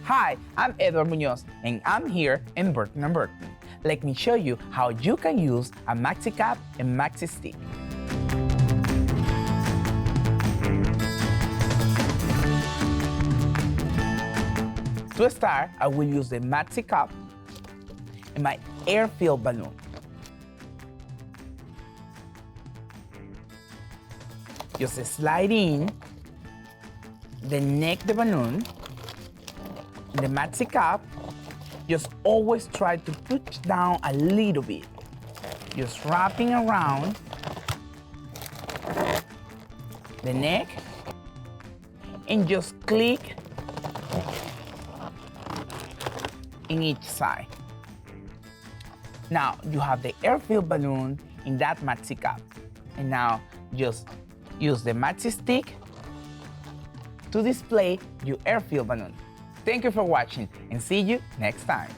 Hi, I'm Edward Munoz and I'm here in Burton & Burton. Let me show you how you can use a maxi cap and maxi stick. To start, I will use the maxi cap and my air-filled balloon. Just slide in, then neck the balloon, the maxi cap. Just always try to push down a little bit. Just wrapping around the neck and just click in each side. Now you have the air-filled balloon in that maxi cap. And now just use the maxi stick to display your air-filled balloon. Thank you for watching and see you next time.